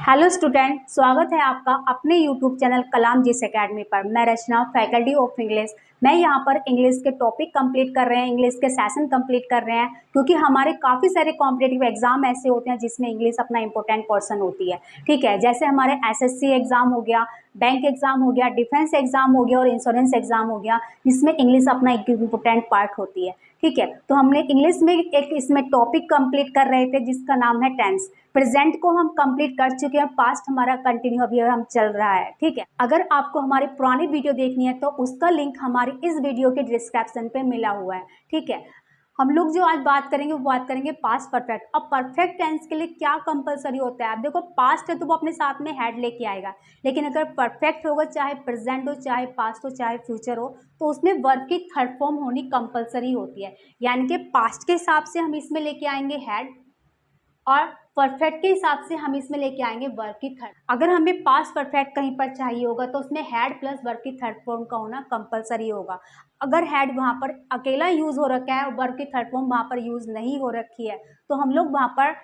Hello student, स्वागत है आपका अपने यूट्यूब चैनल कलाम जीस एकेडमी पर। मैं रचना, फैकल्टी ऑफ इंग्लिश। मैं यहाँ पर इंग्लिश के टॉपिक कंप्लीट कर रहे हैं, इंग्लिश के सेशन कंप्लीट कर रहे हैं, क्योंकि हमारे काफ़ी सारे कॉम्पिटेटिव एग्जाम ऐसे होते हैं जिसमें इंग्लिश अपना इंपॉर्टेंट पर्सन होती है। ठीक है, जैसे हमारे एसएससी एग्जाम हो गया, बैंक एग्जाम हो गया, डिफेंस एग्जाम हो गया और इंश्योरेंस एग्जाम हो गया, जिसमें इंग्लिश अपना एक इम्पोर्टेंट पार्ट होती है। ठीक है, तो हमने इंग्लिश में एक इसमें टॉपिक कंप्लीट कर रहे थे जिसका नाम है टेंस। प्रेजेंट को हम कंप्लीट कर चुके हैं, पास्ट हमारा कंटिन्यू अभी हम चल रहा है। ठीक है, अगर आपको हमारी पुरानी वीडियो देखनी है तो उसका लिंक हमारी इस वीडियो के डिस्क्रिप्शन पे मिला हुआ है। ठीक है, हम लोग जो आज बात करेंगे वो बात करेंगे पास्ट परफेक्ट। अब परफेक्ट टेंस के लिए क्या कंपलसरी होता है? अब देखो, पास्ट है तो वो अपने साथ में हैड लेके आएगा, लेकिन अगर परफेक्ट होगा, चाहे प्रेजेंट हो, चाहे पास्ट हो, चाहे फ्यूचर हो, तो उसमें वर्ब की थर्ड फॉर्म होनी कंपलसरी होती है। यानी कि पास्ट के हिसाब से हम इसमें लेके आएंगे हैड, और परफेक्ट के हिसाब से हम इसमें लेके आएंगे वर्ब की थर्ड। अगर हमें पास्ट परफेक्ट कहीं पर चाहिए होगा तो उसमें हैड प्लस वर्ब की थर्ड फॉर्म का होना कंपलसरी होगा। अगर हैड वहां पर अकेला यूज हो रखा है और वर्ब की थर्ड फॉर्म वहां पर यूज नहीं हो रखी है, तो हम लोग वहां पर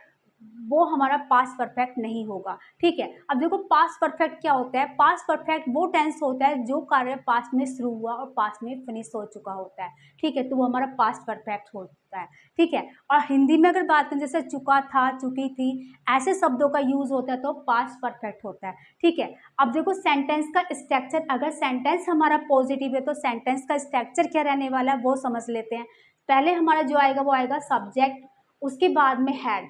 वो हमारा पास्ट परफेक्ट नहीं होगा। ठीक है, अब देखो पास्ट परफेक्ट क्या होता है? पास्ट परफेक्ट वो टेंस होता है जो कार्य पास्ट में शुरू हुआ और पास्ट में फिनिश हो चुका होता है। ठीक है, तो वो हमारा पास्ट परफेक्ट होता है। ठीक है, और हिंदी में अगर बात करें जैसे चुका था, चुकी थी, ऐसे शब्दों का यूज होता है तो पास्ट परफेक्ट होता है। ठीक है, अब देखो सेंटेंस का स्ट्रक्चर, अगर सेंटेंस हमारा पॉजिटिव है तो सेंटेंस का स्ट्रक्चर क्या रहने वाला है वो समझ लेते हैं। पहले हमारा जो आएगा वो आएगा सब्जेक्ट, उसके बाद में हैड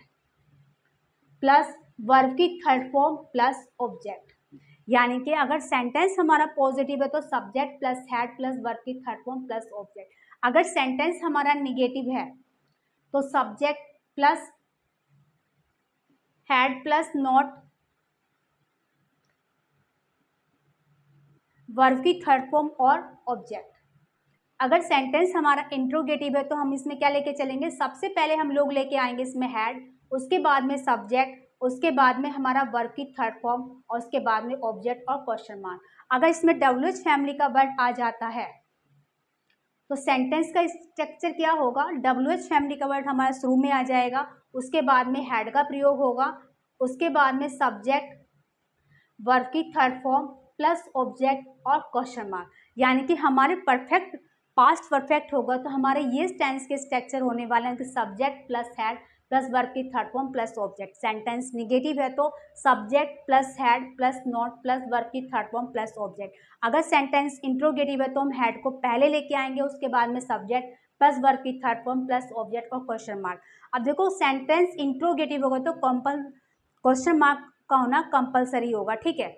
प्लस वर्ब की थर्ड फॉर्म प्लस ऑब्जेक्ट। यानी कि अगर सेंटेंस हमारा पॉजिटिव है तो subject plus had plus verb की थर्ड फॉर्म प्लस ऑब्जेक्ट। अगर सेंटेंस हमारा निगेटिव है तो subject plus had plus not verb की थर्ड फॉर्म और ऑब्जेक्ट। अगर सेंटेंस हमारा इंट्रोगेटिव है तो हम इसमें क्या लेके चलेंगे? सबसे पहले हम लोग लेके आएंगे इसमें हैड, उसके बाद में सब्जेक्ट, उसके बाद में हमारा वर्ब की थर्ड फॉर्म और उसके बाद में ऑब्जेक्ट और क्वेश्चन मार्क। अगर इसमें डब्ल्यूएच फैमिली का वर्ड आ जाता है तो सेंटेंस का स्ट्रक्चर क्या होगा? डब्ल्यूएच फैमिली का वर्ड हमारा शुरू में आ जाएगा, उसके बाद में हैड का प्रयोग होगा, उसके बाद में सब्जेक्ट, वर्ब की थर्ड फॉर्म प्लस ऑब्जेक्ट और क्वेश्चन मार्क। यानी कि हमारे परफेक्ट पास्ट परफेक्ट होगा तो हमारे ये टेंस के स्ट्रक्चर होने वाले हैं कि subject plus had plus verb की third form plus object. Sentence negative है तो subject plus had plus not plus verb की थर्ड फॉर्म प्लस ऑब्जेक्ट। अगर सेंटेंस इंट्रोगेटिव है तो हम हैड को पहले लेके आएंगे, उसके बाद में सब्जेक्ट प्लस वर्ब की थर्ड फॉर्म प्लस ऑब्जेक्ट और क्वेश्चन मार्क। अब देखो सेंटेंस इंट्रोगेटिव होगा तो क्वेश्चन मार्क का होना कंपलसरी होगा। ठीक है,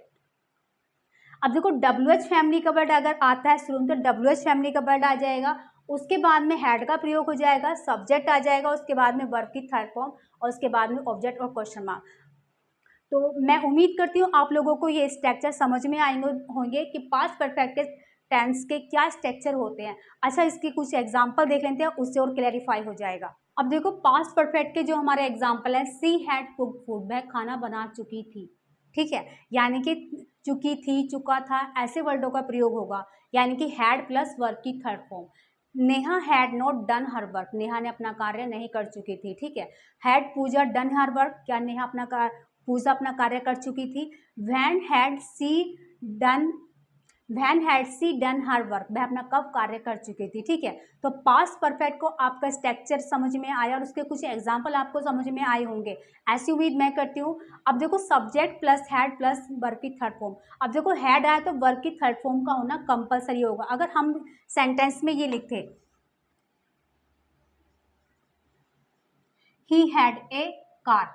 अब देखो डब्ल्यूएच फैमिली का वर्ड अगर आता है शुरू में तो डब्ल्यूएच फैमिली का वर्ड आ जाएगा, उसके बाद में हैड का प्रयोग हो जाएगा, सब्जेक्ट आ जाएगा, उसके बाद में वर्ब की थर्ड फॉर्म और उसके बाद में ऑब्जेक्ट और क्वेश्चन मार्क। तो मैं उम्मीद करती हूँ आप लोगों को ये स्ट्रक्चर समझ में आएंगे होंगे कि पास्ट परफेक्ट टेंस के क्या स्ट्रक्चर होते हैं। अच्छा, इसकी कुछ एग्जाम्पल देख लेते हैं, उससे और क्लैरिफाई हो जाएगा। अब देखो पास्ट परफेक्ट के जो हमारे एग्जाम्पल है, सी हैड कुक्ड फूड, वह खाना बना चुकी थी। ठीक है, यानी कि चुकी थी, चुका था, ऐसे वर्डों का प्रयोग होगा। यानी कि हैड प्लस वर्ब की third form. Neha had not done her work, Neha ने अपना कार्य नहीं कर चुकी थी। ठीक है, had Puja done her work, क्या नेहा पूजा अपना कार्य कर चुकी थी। When had she done when had she done her work, वह अपना कब कार्य कर चुकी थी। ठीक है, तो पास्ट परफेक्ट को आपका स्ट्रक्चर समझ में आया और उसके कुछ एग्जाम्पल आपको समझ में आए होंगे, ऐसी उम्मीद मैं करती हूँ। अब देखो subject plus had plus verb की थर्ड फॉर्म। अब देखो हैड आया तो वर्ब की थर्ड फॉर्म का होना कंपलसरी होगा। अगर हम सेंटेंस में ये लिखते ही हैड ए कार,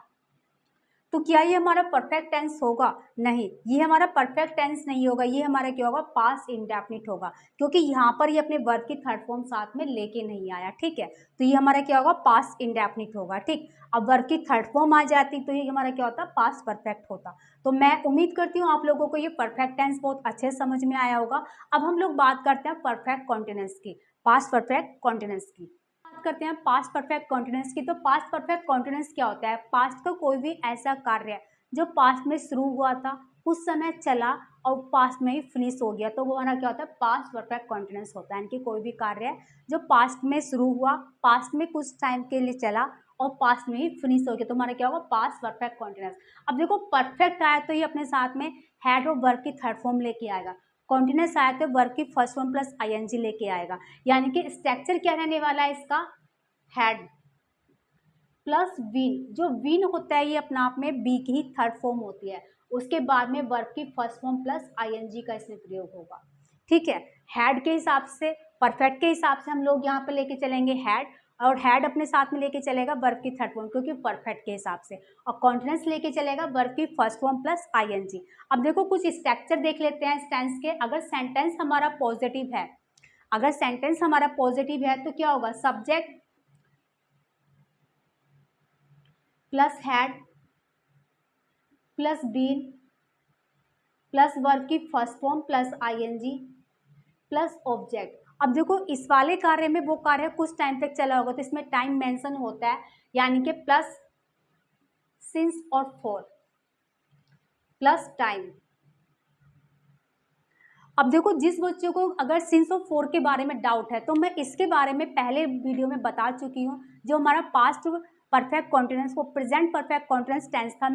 तो क्या ये हमारा परफेक्ट टेंस होगा? नहीं, ये हमारा परफेक्ट टेंस नहीं होगा, ये हमारा क्या होगा? पास्ट इंडेफिनिट होगा, क्योंकि यहाँ पर ये अपने वर्ब की थर्ड फॉर्म साथ में लेके नहीं आया। ठीक है, तो ये हमारा क्या होगा? पास्ट इंडेफिनिट होगा। ठीक, अब वर्ब की थर्ड फॉर्म आ जाती तो ये हमारा क्या होता? पास्ट परफेक्ट होता। तो मैं उम्मीद करती हूँ आप लोगों को ये परफेक्ट टेंस बहुत अच्छे समझ में आया होगा। अब हम लोग बात करते हैं परफेक्ट कॉन्टिन्यूअस की, पास्ट परफेक्ट कॉन्टिन्यूअस की बात करते हैं पास्ट परफेक्ट कॉन्टिन्यूअस की। तो पास्ट परफेक्ट कॉन्टिन्यूअस क्या होता है? पास्ट का कोई भी ऐसा कार्य जो पास्ट में शुरू हुआ था, कुछ समय चला और पास्ट में ही फिनिश हो गया, तो वो हमारा क्या होता है? पास्ट परफेक्ट कॉन्टिन्यूअस होता है। यानी कि कोई भी कार्य जो पास्ट में शुरू हुआ, पास्ट में कुछ टाइम के लिए चला और पास्ट में ही फिनिश हो गया, तो हमारा क्या होगा, पास्ट परफेक्ट कॉन्टिन्यूस। अब देखो परफेक्ट आया तो ये अपने साथ में हैड और वर्ब की थर्ड फॉर्म लेके आएगा, कॉन्टिन्यूस आया तो वर्ब की फर्स्ट फॉर्म प्लस आईएनजी लेके आएगा, यानी कि स्ट्रक्चर क्या रहने वाला है इसका, हैड प्लस बीन। जो बीन होता है ये अपना आप में बी की ही थर्ड फॉर्म होती है, उसके बाद में वर्ब की फर्स्ट फॉर्म प्लस आईएनजी का इसमें प्रयोग होगा। ठीक है, हैड के हिसाब से, परफेक्ट के हिसाब से हम लोग यहाँ पे लेके चलेंगे हैड, और हैड अपने साथ में लेके चलेगा वर्ब की थर्ड फॉर्म क्योंकि परफेक्ट के हिसाब से, और कॉन्टिन्यूस लेके चलेगा वर्ब की फर्स्ट फॉर्म प्लस आईएनजी। अब देखो कुछ स्ट्रक्चर देख लेते हैं टेंस के। अगर सेंटेंस हमारा पॉजिटिव है, अगर सेंटेंस हमारा पॉजिटिव है तो क्या होगा, subject plus had plus been plus verb की first form plus ING plus object. अब देखो इस वाले कार्य में वो कार्य कुछ टाइम तक चला होगा तो इसमें टाइम मेंशन होता है, यानी कि प्लस सिंस और फॉर प्लस टाइम। अब देखो जिस बच्चों को अगर सिंस और फोर के बारे में डाउट है तो मैं इसके बारे में पहले वीडियो में बता चुकी हूँ। जो हमारा पास्ट परफेक्ट कॉन्टिन्यूस वो प्रेजेंट परफेक्ट कॉन्टिन्यूस टेंस था,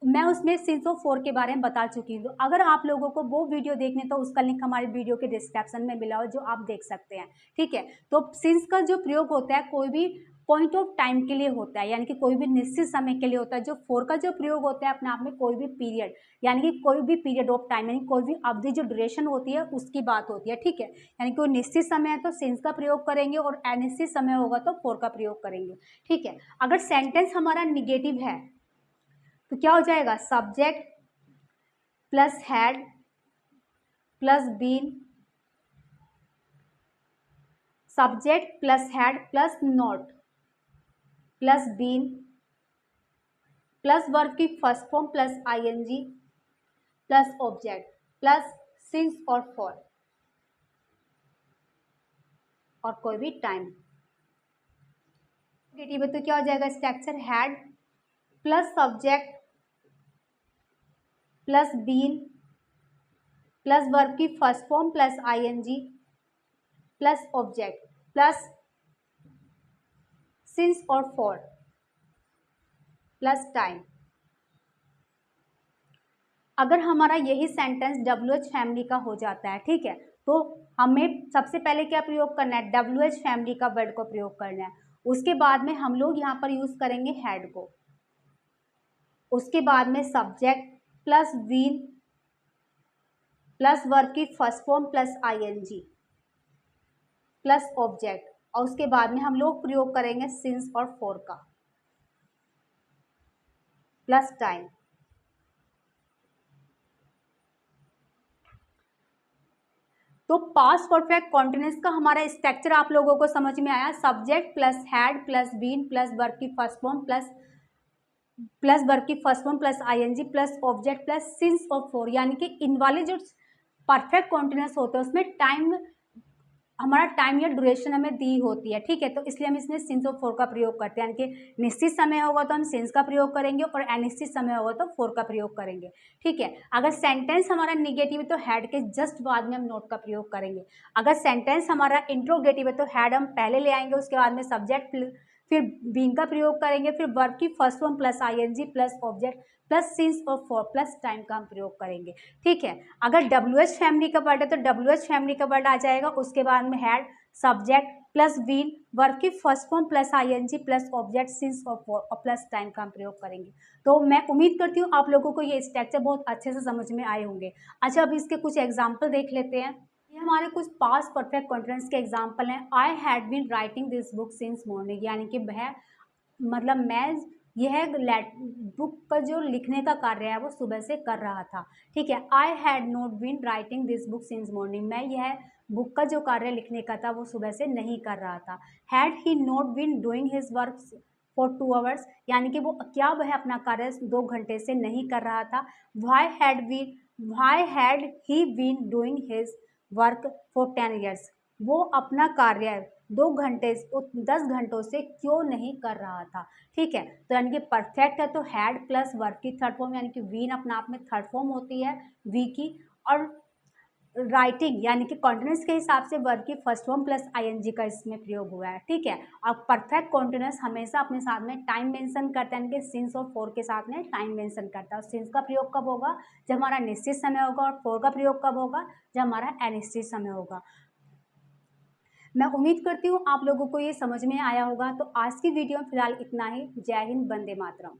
मैं उसमें सिंस ऑफ फोर के बारे में बता चुकी हूँ। अगर आप लोगों को वो वीडियो देखने तो उसका लिंक हमारे वीडियो के डिस्क्रिप्शन में मिला हो, जो आप देख सकते हैं। ठीक है, तो सिंस का जो प्रयोग होता है कोई भी पॉइंट ऑफ टाइम के लिए होता है, यानी कि कोई भी निश्चित समय के लिए होता है। जो फोर का जो प्रयोग होता है अपने आप में कोई भी पीरियड, यानी कि कोई भी पीरियड ऑफ टाइम, यानी कोई भी अवधि जो ड्यूरेशन होती है उसकी बात होती है। ठीक है, यानी कोई निश्चित समय है तो सिंस का प्रयोग करेंगे और अनिश्चित समय होगा तो फोर का प्रयोग करेंगे। ठीक है, अगर सेंटेंस हमारा निगेटिव है तो क्या हो जाएगा, subject plus had plus been, subject plus had plus not plus been plus verb की first form plus ING plus object plus since और फॉर और कोई भी टाइम। नेगेटिव है तो क्या हो जाएगा, structure had plus subject plus been plus verb की first form plus ING plus object plus since और फॉर प्लस टाइम। अगर हमारा यही सेंटेंस WH फैमिली का हो जाता है, ठीक है, तो हमें सबसे पहले क्या प्रयोग करना है, WH फैमिली का वर्ड को प्रयोग करना है। उसके बाद में हम लोग यहाँ पर यूज करेंगे हैड को, उसके बाद में subject plus been plus verb की first form plus ING plus object, और उसके बाद में हम लोग प्रयोग करेंगे सिंस और फॉर का प्लस टाइम। तो पास्ट परफेक्ट कॉन्टिन्यूस का हमारा स्ट्रक्चर आप लोगों को समझ में आया, subject plus had plus been plus verb की first form plus ING plus object plus since और फॉर, यानी कि इन वाले जो परफेक्ट कॉन्टिन्यूस होते हैं उसमें हमारा टाइम या ड्यूरेशन हमें दी होती है। ठीक है, तो इसलिए हम इसमें सिंस और फॉर का प्रयोग करते हैं, यानी कि निश्चित समय होगा तो हम सिंस का प्रयोग करेंगे और अनिश्चित समय होगा तो फॉर का प्रयोग करेंगे। ठीक है, अगर सेंटेंस हमारा निगेटिव है तो हैड के जस्ट बाद में हम नोट का प्रयोग करेंगे। अगर सेंटेंस हमारा इंट्रोगेटिव है तो हैड हम पहले ले आएंगे, उसके बाद में सब्जेक्ट फिर बीन का प्रयोग करेंगे, फिर वर्ब की first form plus ING plus object plus since और फॉर प्लस टाइम का हम प्रयोग करेंगे। ठीक है, अगर WH फैमिली का वर्ड है तो WH फैमिली का वर्ड आ जाएगा, उसके बाद में had subject plus been verb की first form plus ING plus object since और फॉर और प्लस टाइम का हम प्रयोग करेंगे। तो मैं उम्मीद करती हूँ आप लोगों को ये स्ट्रक्चर बहुत अच्छे से समझ में आए होंगे। अच्छा, अब इसके कुछ एग्जाम्पल देख लेते हैं। ये हमारे कुछ पास्ट परफेक्ट कॉन्टिन्यूस के एग्जाम्पल हैं। I had been writing this book since morning, यानी कि वह मतलब मैं यह बुक का जो लिखने का कार्य है वो सुबह से कर रहा था। ठीक है, I had not been writing this book since morning, मैं यह बुक का जो कार्य लिखने का था वो सुबह से नहीं कर रहा था। Had he not been doing his work for 2 hours, यानी कि वो क्या वह अपना कार्य 2 घंटे से नहीं कर रहा था। Why had he been doing his work for 10 years, वो अपना कार्य 10 घंटों से क्यों नहीं कर रहा था। ठीक है, तो यानी कि परफेक्ट है तो हैड प्लस वर्ब की थर्ड फॉर्म, यानी कि बीन अपना आप में थर्ड फॉर्म होती है वी की, और राइटिंग यानी कि कॉन्टिन्यूस के हिसाब से वर्ब की फर्स्ट फॉर्म प्लस आईएनजी का इसमें प्रयोग हुआ है, ठीक है। और परफेक्ट कॉन्टिन्यूस हमेशा अपने साथ में टाइम मेंशन करता है, यानी कि सिंस और फॉर के साथ में टाइम मेंशन करता है। और सिंस का प्रयोग कब होगा? जब हमारा निश्चित समय होगा। और फॉर का प्रयोग कब होगा? जब हमारा अनिश्चित समय होगा। मैं उम्मीद करती हूँ आप लोगों को ये समझ में आया होगा। तो आज की वीडियो में फिलहाल इतना ही। जय हिंद, वंदे मातरम।